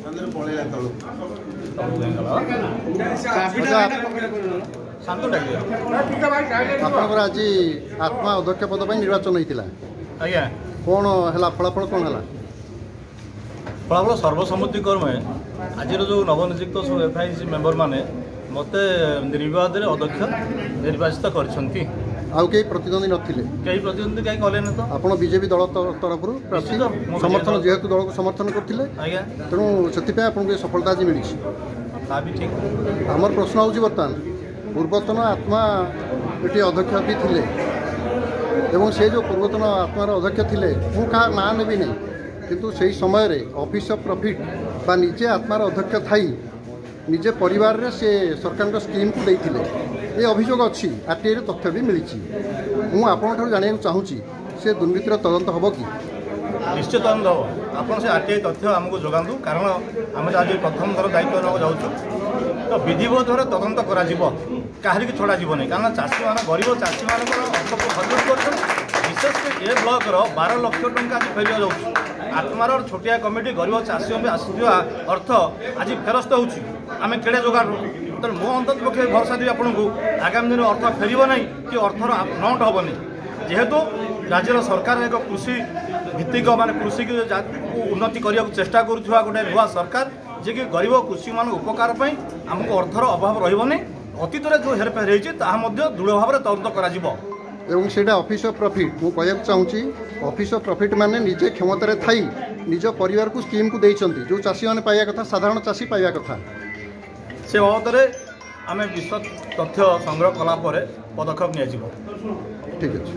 आपणकर आज आत्मा अध्यक्ष पद निर्वाचन होता आज्ञा कौन है फलाफल कौन है फलाफल सर्वसम्मति क्रमे आज जो नवनियुक्त सब एफआईसी मेंबर माने मते निर्विवाद अध्यक्ष निर्वाचित करछंती आउ कई प्रतिद्वंदी नथिले कई प्रतिद्वंदी कहीं कले न तो आपण बीजेपी दल तरफ समर्थन जेहेतु दल को समर्थन करथिले आज्ञा तेणु से आपको सफलता आज मिली भी ठीक आमर प्रश्न हूँ बर्तमान पूर्वतन आत्मा ये अध्यक्ष भी थिले एवं से जो पूर्वतन आत्मार अध्यक्ष थिले मु क्या ना नेबी नहीं किंतु से समय रे ऑफिस ऑफ प्रॉफिट बा निजे आत्मार अध्यक्ष थाई निजे परिवार रे से सरकार स्कीम को देथिले ये अभियोग अच्छी आरटीआई तथ्य भी मिली मुझे आपंठ जाना चाहूँगी से दुर्नीतिर तदंत हम कि निश्चित तदंत हम आप से आरटीआई तथ्य आमको जोगातु कारण आम आज प्रथम थर दायित्व नाक जाऊँ तो विधिवत भाव तदंत करा कहार की छड़ा जीवन कारण चाषी मान गरीब चाषी मान अर्थ को हजम कर विशेषकर ए ब्लकर 12 लाख टंका आज फेर जाऊँ आत्मार छोटिया कमिटी गरीब चाषी में आसुवा अर्थ आज फेरस्त होमें केड़े जोगाड़ तो मो अंत पक्षे भरोसा देवी आपन को आगामी दिन अर्थ फेर ना कि अर्थर नट हेनी जेहेतु राज्यर सरकार एक कृषि भित्तिक मान कृषि की उन्नति करने को चेष्टा करुवा गोटे नुआ सरकार जे कि गरीब कृषि मान उपकार आमको अर्थर अभाव रही अतीत जो हेरफेर होती दृढ़ भाव में तदंत करा एवं से ऑफिस ऑफ प्रॉफिट मु कहना चाहूँगी ऑफिस ऑफ प्रॉफिट माने निजे क्षमतार थी निज परिवार को स्कीम को देइछंती जो चाषी मैंने पाइबा कथा साधारण चाषी पाइबा कथा से बाबद आम विशद तथ्य संग्रह कला पदक्षेप नि ठीक अच्छे।